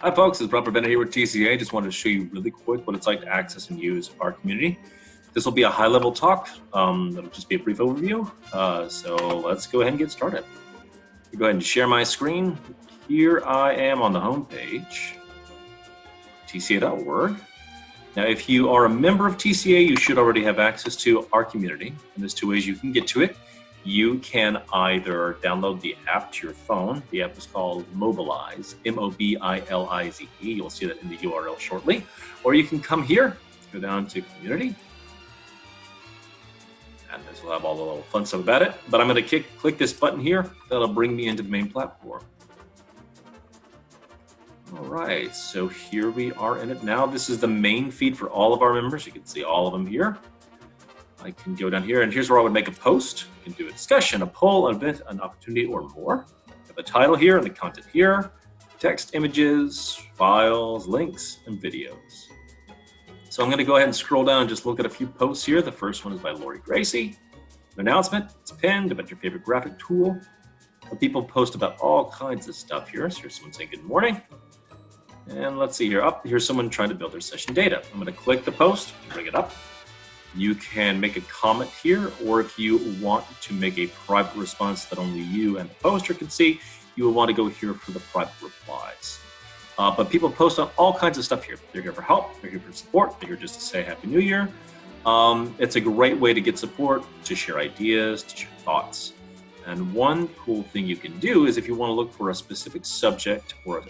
Hi folks, it's Robert Bennett here with TCEA. Just wanted to show you really quick what it's like to access and use our community. This will be a high-level talk. It'll just be a brief overview. So let's go ahead and get started. Go ahead and share my screen. Here I am on the home page, tcea.org. Now, if you are a member of TCEA, you should already have access to our community. And there's two ways you can get to it. You can either download the app to your phone. The app is called Mobilize, M-O-B-I-L-I-Z-E. You'll see that in the URL shortly. Or you can come here, go down to Community. And this will have all the little fun stuff about it. But I'm going to click this button here. That'll bring me into the main platform. All right, so here we are in it now. This is the main feed for all of our members. You can see all of them here. I can go down here, and here's where I would make a post. You can do a discussion, a poll, an event, an opportunity, or more. You have the title here and the content here, text, images, files, links, and videos. So I'm going to go ahead and scroll down and just look at a few posts here. The first one is by Lori Gracie. An announcement, it's pinned about your favorite graphic tool. But people post about all kinds of stuff here. So here's someone saying good morning. And let's see here. Here's someone trying to build their session data. I'm going to click the post, bring it up. You can make a comment here, or if you want to make a private response that only you and the poster can see, you will want to go here for the private replies. But people post on all kinds of stuff here. They're here for help, they're here for support, they're here just to say Happy New Year. It's a great way to get support, to share ideas, to share thoughts. And one cool thing you can do is if you want to look for a specific subject or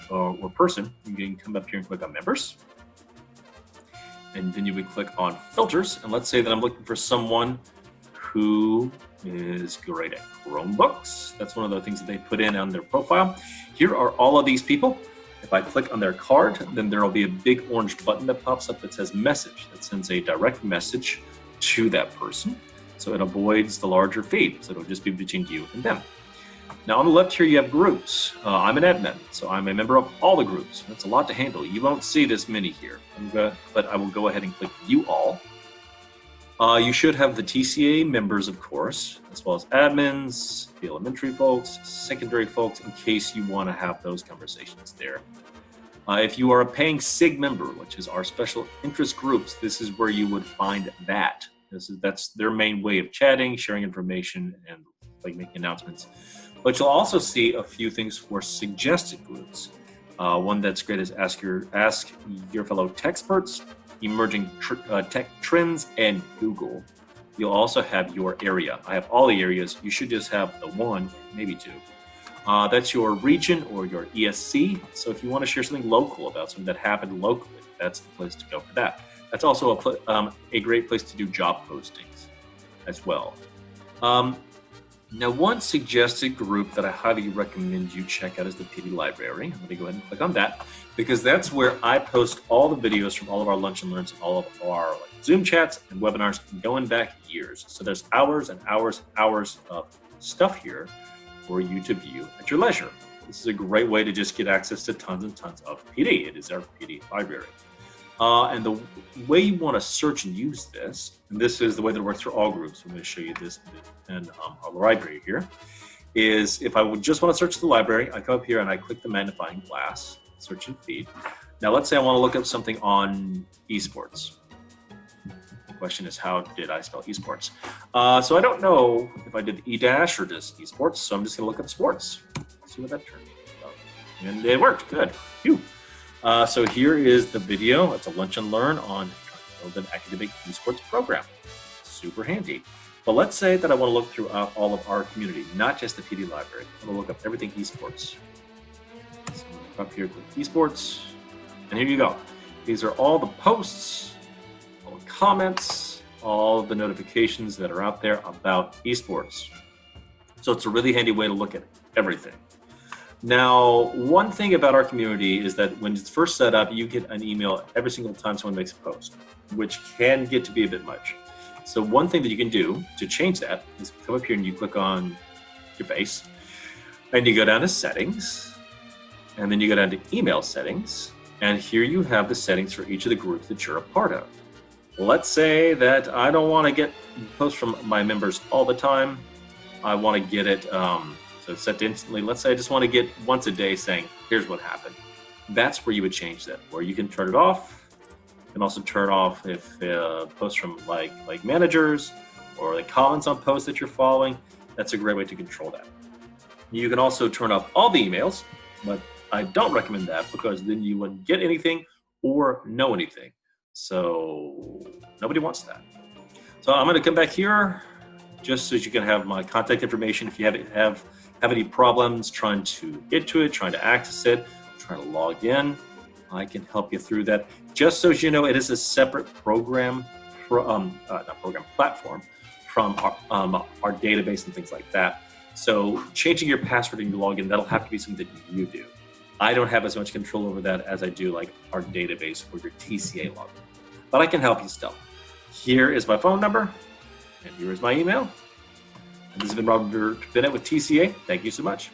person, you can come up here and click on Members. And then you would click on Filters. And let's say that I'm looking for someone who is great at Chromebooks. That's one of the things that they put in on their profile. Here are all of these people. If I click on their card, then there will be a big orange button that pops up that says Message. That sends a direct message to that person. So it avoids the larger feed. So it'll just be between you and them. Now on the left here, you have groups. I'm an admin, so I'm a member of all the groups. That's a lot to handle. You won't see this many here, but I will go ahead and click View All. You should have the TCEA members, of course, as well as admins, the elementary folks, secondary folks, in case you want to have those conversations there. If you are a paying SIG member, which is our special interest groups, this is where you would find that. That's their main way of chatting, sharing information, and like making announcements. But you'll also see a few things for suggested groups. One that's great is Ask Your Fellow Techsperts, Emerging Tech Trends, and Google. You'll also have your area. I have all the areas. You should just have the one, maybe two. That's your region or your ESC. So if you want to share something local about something that happened locally, that's the place to go for that. That's also a great place to do job postings as well. Now, one suggested group that I highly recommend you check out is the PD Library. I'm going to go ahead and click on that because that's where I post all the videos from all of our Lunch and Learns and all of our Zoom chats and webinars going back years. So there's hours and hours and hours of stuff here for you to view at your leisure. This is a great way to just get access to tons and tons of PD. It is our PD library. And the way you want to search and use this, and this is the way that it works for all groups. I'm going to show you this in our library here, is if I would just want to search the library, I come up here and I click the magnifying glass, search and feed. Now, let's say I want to look up something on esports. The question is, how did I spell esports? So I don't know if I did E- or just esports, so I'm just going to look up sports. See what that turned out. And it worked. Good. Phew. So here is the video. It's a Lunch and Learn on trying to build an academic esports program. Super handy. But let's say that I want to look throughout all of our community, not just the PD library. I want to look up everything esports. So I'm going to come up here, click esports, and here you go. These are all the posts, all the comments, all the notifications that are out there about esports. So it's a really handy way to look at everything. Now, one thing about our community is that when it's first set up, you get an email every single time someone makes a post, which can get to be a bit much. So one thing that you can do to change that is come up here and you click on your face, and you go down to Settings, and then you go down to Email Settings, and here you have the settings for each of the groups that you're a part of. Let's say that I don't want to get posts from my members all the time. I want to get it So it's set to instantly. Let's say I just want to get once a day saying, here's what happened. That's where you would change that, where you can turn it off. You can also turn off if posts from like managers or the comments on posts that you're following. That's a great way to control that. You can also turn off all the emails, but I don't recommend that because then you wouldn't get anything or know anything. So nobody wants that. So I'm going to come back here just so you can have my contact information. If you have any problems trying to get to it, trying to access it, trying to log in, I can help you through that. Just so you know, it is a separate program, platform from our database and things like that. So changing your password and your login, that'll have to be something that you do. I don't have as much control over that as I do like our database or your TCEA login, but I can help you still. Here is my phone number, and here is my email. And this has been Robert Bennett with TCEA. Thank you so much.